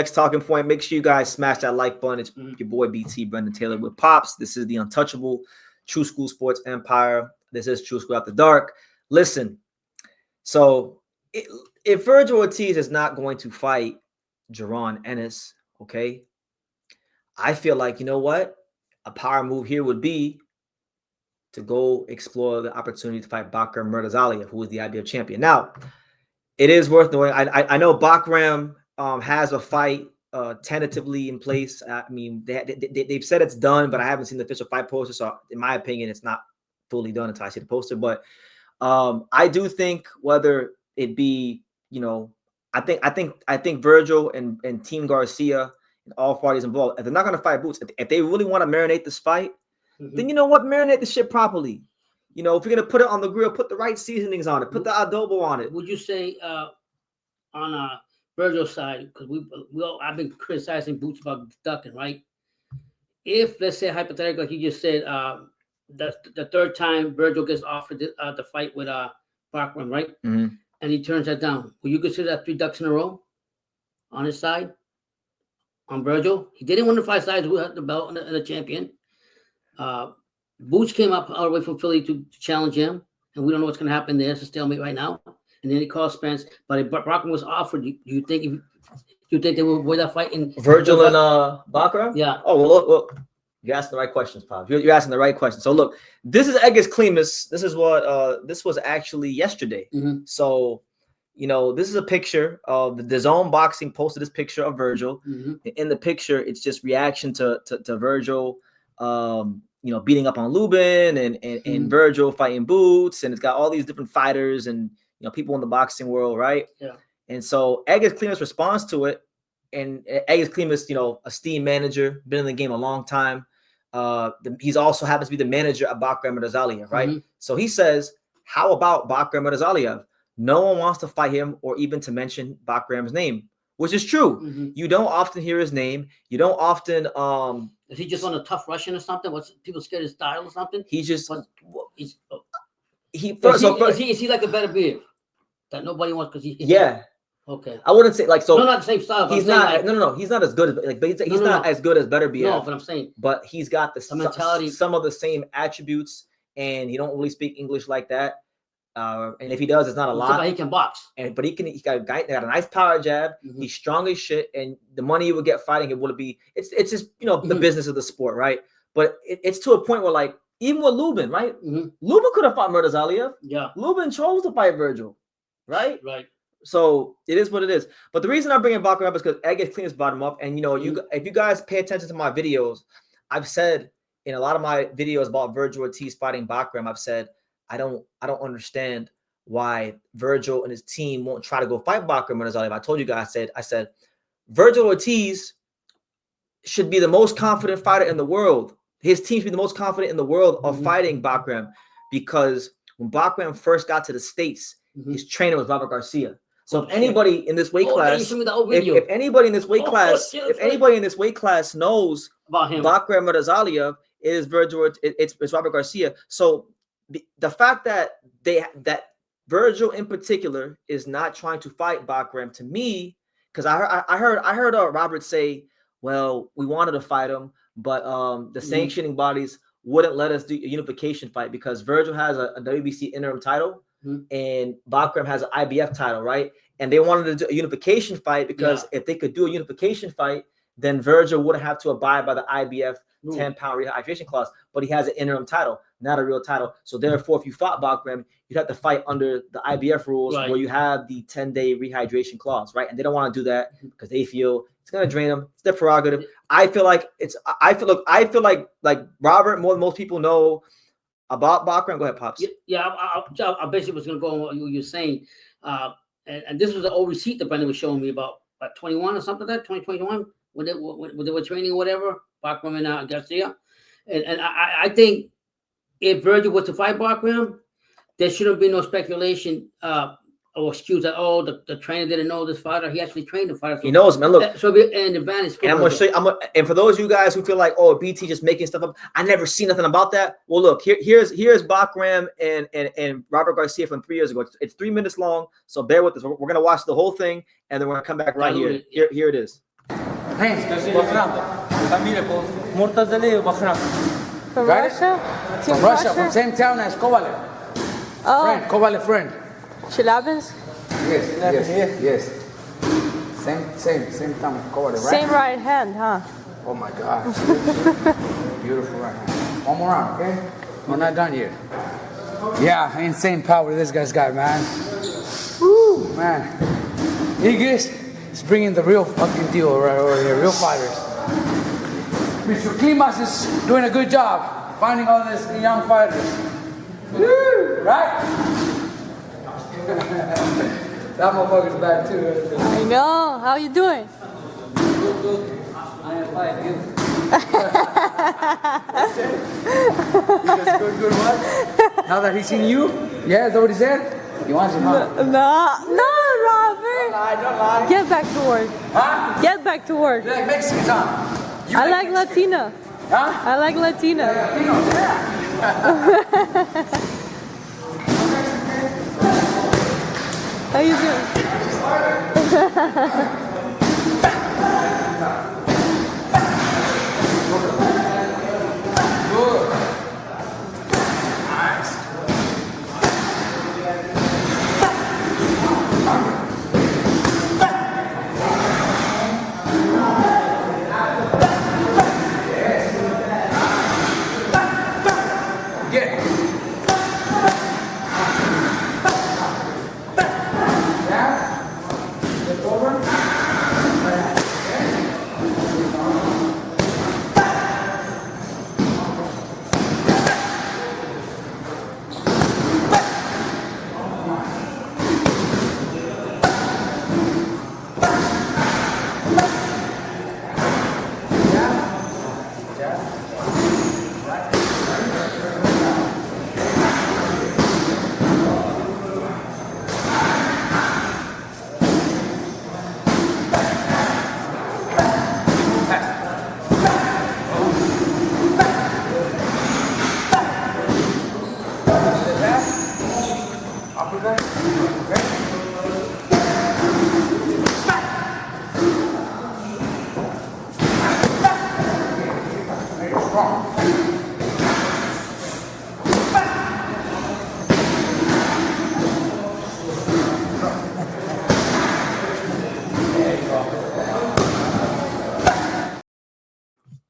Next talking point, make sure you guys smash that like button. It's your boy BT, Brendan Taylor with Pops. This is the untouchable True School Sports Empire. This is True School After Dark. Listen, so if Vergil Ortiz is not going to fight Jaron Ennis, okay, I feel like, you know what? A power move here would be to go explore the opportunity to fight Bakhram Murtazaliev, who is the IBF champion. Now, it is worth knowing. I know Bakhram has a fight tentatively in place. I mean, they've said it's done, but I haven't seen the official fight poster. So, in my opinion, it's not fully done until I see the poster. But I do think whether it be, you know, I think Vergil and Team Garcia and all parties involved, if they're not going to fight Boots, if they really want to marinate this fight, then you know what, marinate the shit properly. You know, if you're gonna put it on the grill, put the right seasonings on it, put the adobo on it. Would you say on Vergil's side, because I've been criticizing Boots about ducking, right? If, let's say hypothetically, like you just said, the third time Vergil gets offered the fight with Bakhram, right? And he turns that down, will you consider that 3 ducks in a row on his side? On Vergil, he didn't win the 5 sides. Who had the belt and the champion? Boots came up all the way from Philly to challenge him, and we don't know what's going to happen there. It's a stalemate right now. And then he calls Spence, but if Bakhram was offered, do you think they will avoid that fight in Vergil and Bakhram? Yeah. Oh, well, look, you're asking the right questions, Pop. You're asking the right questions. So look, this is Egis Klimas. This is what this was actually yesterday. So, you know, this is a picture of the DAZN Boxing posted this picture of Vergil. In the picture, it's just reaction to Vergil. You know, beating up on Lubin and Vergil fighting Boots, and it's got all these different fighters and, you know, people in the boxing world, right? Yeah. And so Egis Klimas responds to it, and Egis Klimas, you know, a steam manager, been in the game a long time. He's also happens to be the manager of Bakhram Murtazaliev, right? So he says, "How about Bakhram Murtazaliev? No one wants to fight him or even to mention Bakhram's name," which is true. You don't often hear his name. You don't often. Is he just on a tough Russian or something? What's people scared his style or something? He's just is he like a better beer that nobody wants because he? Yeah. Okay. I wouldn't say like so. No, not the same style. He's not. Like, no. He's not as good as like. But he's not as good as Better BF. No, but I'm saying. But he's got the mentality. Some of the same attributes, and he don't really speak English like that. And if he does, it's not a lot. He can box. But he got a nice power jab. He's strong as shit, and the money he would get fighting it would be. It's just, you know, the business of the sport, right? But it's to a point where, like, even with Lubin, right? Lubin could have fought Murtazaliev. Yeah. Lubin chose to fight Vergil, right? Right. So it is what it is. But the reason I'm bringing Bakhram up is because Egis Klimas brought him up, and you know, if you guys pay attention to my videos, I've said in a lot of my videos about Vergil Ortiz fighting Bakhram, I've said I don't understand why Vergil and his team won't try to go fight Bakhram Murtazaliev. I told you guys, I said Vergil Ortiz should be the most confident fighter in the world. His team should be the most confident in the world of fighting Bakhram, because when Bakhram first got to the States, his trainer was Robert Garcia. So if anybody in this weight class, if anybody in this weight class, knows about him, Bakhram Murtazaliev, it is Vergil. It's Robert Garcia. So the fact that Vergil in particular is not trying to fight Bakhram, to me, because I heard Robert say, well, we wanted to fight him, but the sanctioning bodies wouldn't let us do a unification fight because Vergil has a WBC interim title and Bakhram has an IBF title, right? And they wanted to do a unification fight because if they could do a unification fight, then Vergil wouldn't have to abide by the IBF 10-pound rehydration clause, but he has an interim title, not a real title. So therefore, if you fought Bakhram, you'd have to fight under the IBF rules where you have the 10-day rehydration clause, right? And they don't want to do that because they feel it's going to drain them. It's their prerogative. I feel like Robert, more than most people know about Bakhram. Go ahead, Pops. Yeah, I basically was going to go on what you were saying. And this was the old receipt that Brendan was showing me about 21 or something like that, 2021, when they were training or whatever, Bakhram and Garcia. And I think if Vergil was to fight Bakhram, there shouldn't be no speculation or excuse that, the trainer didn't know this fighter. He actually trained the fighter. So he knows, man. Look. So an advantage. And I'm going to show you. And for those of you guys who feel like, BT just making stuff up, I never seen nothing about that. Well, look, here's Bakhram and Robert Garcia from 3 years ago. It's 3 minutes long, so bear with us. We're going to watch the whole thing, and then we're going to come back right here. Here it is. Name? Bakhram. Familia Murtazaliev, Bakhram. From Got it? Russia? Team From Russia, from same town as Kovalev. Oh, Friend, Kovalev friend. Chelyabinsk? Yes. Same town as Kovalev, right? Same right hand, huh? Oh my God. Beautiful right hand. One more round, okay? We're not done yet. Yeah, insane power this guy's got, man. Woo, man. Igis is bringing the real fucking deal right over here, real fighters. Mr. Klimas is doing a good job finding all these young fighters. Woo, right? That motherfucker's back too. I know. How you doing? I am fine. You? Good what? Now that he's seen you? Yeah, is that what he said? He wants you, huh? No, Robert. Don't lie. Get back to work. Huh? Get back to work. You like Mexicans, huh? You I like Latina. Huh? I like Latina. How you doing?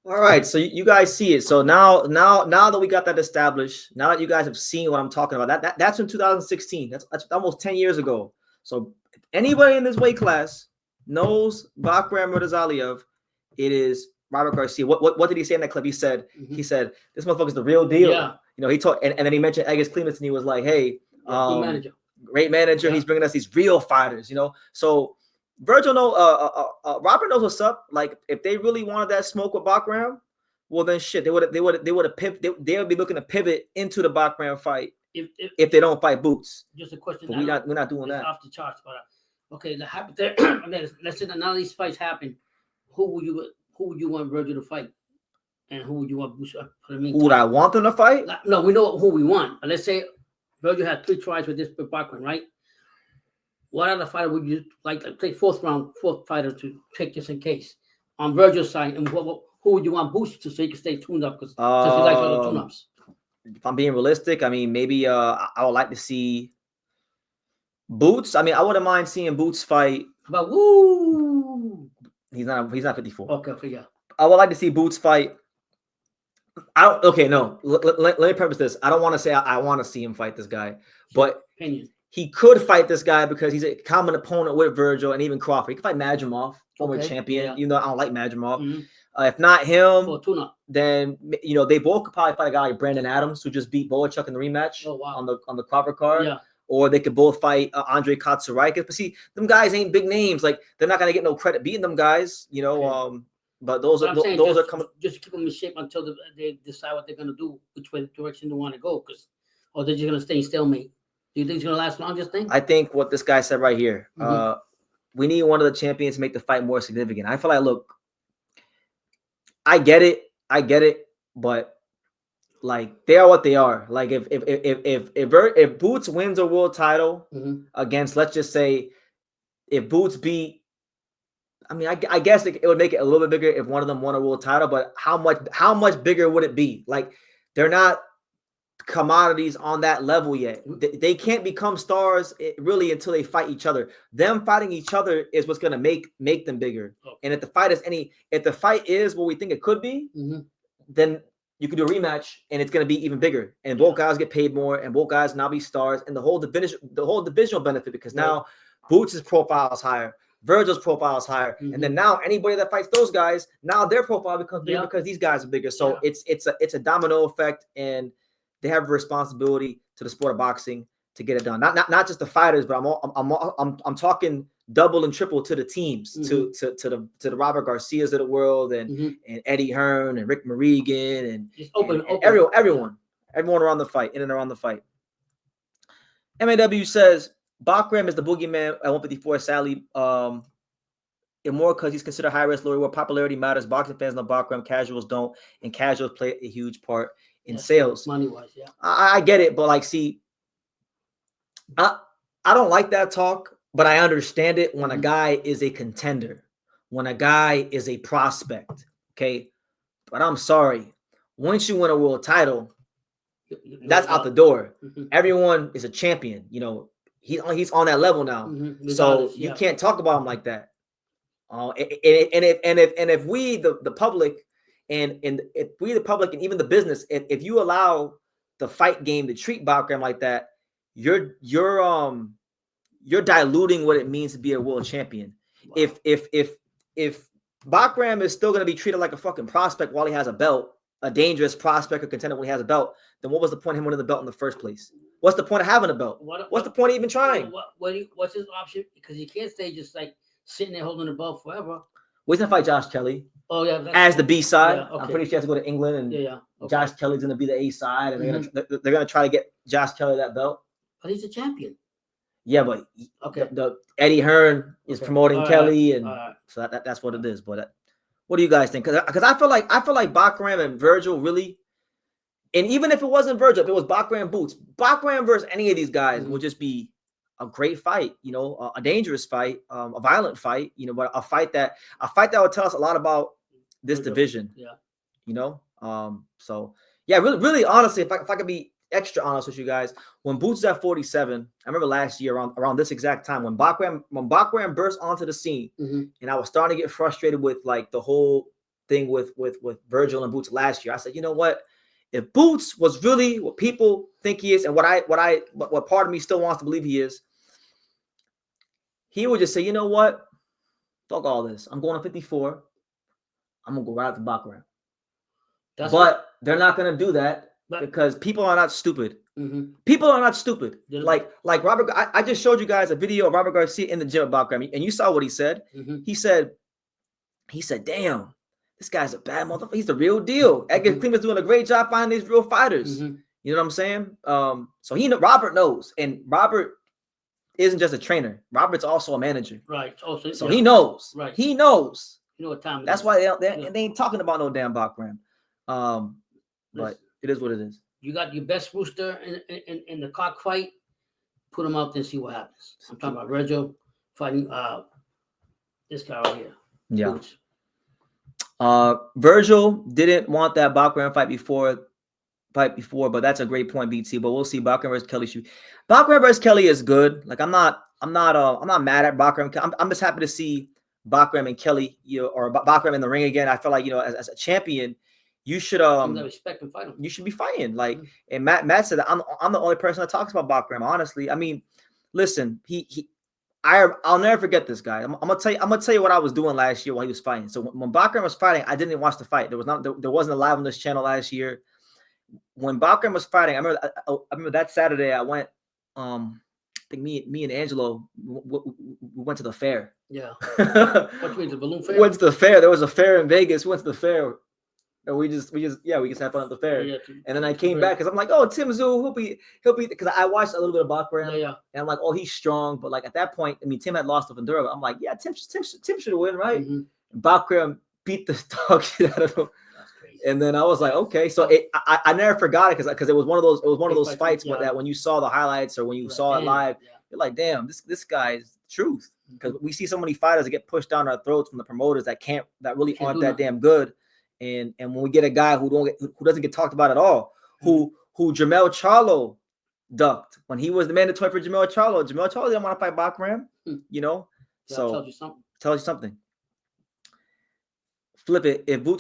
All right, so you guys see it. So now that we got that established, now that you guys have seen what I'm talking about, that's in 2016. That's almost 10 years ago. So anybody in this weight class knows Bakhram Murtazaliev. It is Robert Garcia. What did he say in that clip? He said this motherfucker's the real deal. Yeah. You know, he talked and then he mentioned Egis Clements and he was like, hey, Good manager. great manager. Yeah. He's bringing us these real fighters. You know, so. Vergil Robert knows what's up. Like if they really wanted that smoke with Bakhram, well then shit, they would have pivoted. They would be looking to pivot into the Bakhram fight if they don't fight Boots. Just a question. But we're not doing that. Off the charts, but okay, the hypothetical. Let's say that none of these fights happen. Who would you want Vergil to fight, and who would you want Boots? Who would I want them to fight? No, we know who we want. But let's say Vergil had 3 tries with Bakhram, right? What other fighter would you like to take fourth fighter to take just in case on Vergil's side? And who would you want Boots to so he can stay tuned up? Because since he likes all the tune-ups. If I'm being realistic, I mean maybe I would like to see Boots. I mean I wouldn't mind seeing Boots fight. But woo, he's not 54. Okay, yeah. I would like to see Boots fight. Let me preface this. I don't want to say I want to see him fight this guy, but Opinion. He could fight this guy because he's a common opponent with Vergil and even Crawford. He could fight Madrimov, former champion. Yeah. You know, I don't like Madrimov. Mm-hmm. If not him, then you know they both could probably fight a guy like Brandon Adams who just beat Boachuk in the rematch on the Crawford card. Yeah. Or they could both fight Andre Katsuraikis. But see, them guys ain't big names. Like they're not gonna get no credit beating them guys. You know. Okay. But those are coming. Just keep them in shape until they decide what they're gonna do, which way direction they want to go, or they're just gonna stay in stalemate. Do you think it's going to last long, just think? I think what this guy said right here, we need one of the champions to make the fight more significant. I feel like, look, I get it, but like they are what they are. Like if Boots wins a world title against, let's just say, if Boots beat I mean, I guess it would make it a little bit bigger if one of them won a world title, but how much bigger would it be? Like, they're not commodities on that level yet. They can't become stars really until they fight each other. Them fighting each other is what's going to make them bigger. And if the fight is what we think it could be, then you can do a rematch and it's going to be even bigger. And both guys get paid more, and both guys now be stars, and the whole divisional benefit, because now Boots' profile is higher, Vergil's profile is higher, and then now anybody that fights those guys, now their profile becomes bigger because these guys are bigger. So it's a domino effect, and they have a responsibility to the sport of boxing to get it done. Not just the fighters, but I'm talking double and triple to the teams, to the Robert Garcias of the world, and Eddie Hearn and Rick Morrigan and everyone around the fight, in and around the fight. MAW says Bakhram is the boogeyman at 154. Sadly, more because he's considered high risk, low reward. Popularity matters. Boxing fans know Bakhram, casuals don't, and casuals play a huge part in sales. Money wise, I get it, but like, see, I don't like that talk, but I understand it when a guy is a contender, when a guy is a prospect. Okay, but I'm sorry, once you win a world title, that's out the door. Everyone is a champion. You know, he's on that level now, so you can't talk about him like that. If we the public and if we the public and even the business, if you allow the fight game to treat Bakhram like that, you're diluting what it means to be a world champion. Wow. If Bakhram is still going to be treated like a fucking prospect while he has a belt, a dangerous prospect or contender when he has a belt, then what was the point of him winning the belt in the first place? What's the point of having a belt? What's the point of even trying? What's his option? Because he can't stay just like sitting there holding the belt forever. Well, he's gonna fight Josh Kelly. Oh yeah, as the B side. Yeah, okay. I'm pretty sure he has to go to England, and Josh Kelly's gonna be the A side, and they're gonna try to get Josh Kelly that belt. But he's a champion. Yeah, but the Eddie Hearn is promoting Kelly, and so that's what it is. But what do you guys think? Because I feel like Bakhram and Vergil really, and even if it wasn't Vergil, if it was Bakhram Boots, Bakhram versus any of these guys would just be a great fight. You know, a dangerous fight, a violent fight. You know, but a fight that would tell us a lot about this division. Yeah, you know. So yeah, really, honestly, if I could be extra honest with you guys, when Boots is at 47, I remember last year around this exact time when Bakhram burst onto the scene, and I was starting to get frustrated with like the whole thing with Vergil and Boots last year. I said, you know what? If Boots was really what people think he is, and what part of me still wants to believe he is, he would just say, you know what? Fuck all this. I'm going to 54. I'm gonna go right after Bakhram. But they're not gonna do that. Because people are not stupid. People are not stupid. Like Robert, I just showed you guys a video of Robert Garcia in the gym at Bakhram, and you saw what he said. He said, damn, this guy's a bad motherfucker. He's the real deal. Edgar Kleeman's doing a great job finding these real fighters. You know what I'm saying? So Robert knows, and Robert isn't just a trainer. Robert's also a manager. Right. Also, so he knows. Right. He knows. You know what time it is. That's why they ain't talking about no damn Bakhram. But it is what it is. You got your best rooster in the cockfight. Put him out there and see what happens. I'm talking about Vergil fighting this guy right here. Yeah. Vergil didn't want that Bakhram fight before, but that's a great point, BT. But we'll see. Bakhram versus Kelly. Bakhram versus Kelly is good. Like I'm not mad at Bakhram. I'm just happy to see Bakhram and Kelly, or Bakhram in the ring again. I feel like as a champion, you should respect and fight him. You should be fighting. Like, and Matt said that I'm the only person that talks about Bakhram. Honestly, I mean, listen, I'll never forget this guy. I'm gonna tell you what I was doing last year while he was fighting. So when Bakhram was fighting, I didn't watch the fight. There wasn't a live on this channel last year. When Bakhram was fighting, I remember that Saturday I went. I think me and Angelo we went to the fair. Yeah. What you mean, the balloon fair? Went to the fair. There was a fair in Vegas. We went to the fair. And we just had fun at the fair. And then I came back because I'm like, oh, Tim Tszyu, he'll be because I watched a little bit of Bakhram. And I'm like, oh, he's strong. But like at that point, I mean, Tim had lost to Vendura. I'm like, yeah, Tim should win, right? Bakhram beat the dog shit out of him. And then I was like, okay. So I never forgot it because it was one of those fights that when you saw the highlights or when you saw it live, you're like, damn, this guy is Truth. Because we see so many fighters that get pushed down our throats from the promoters that really Can't aren't do that damn good. And when we get a guy who doesn't get talked about at all, who Jamel Charlo ducked when he was the mandatory for Jamel Charlo. Jamel Charlo didn't want to fight Bakhram, you know. That So tells you something. tells you something. Flip it. If Boots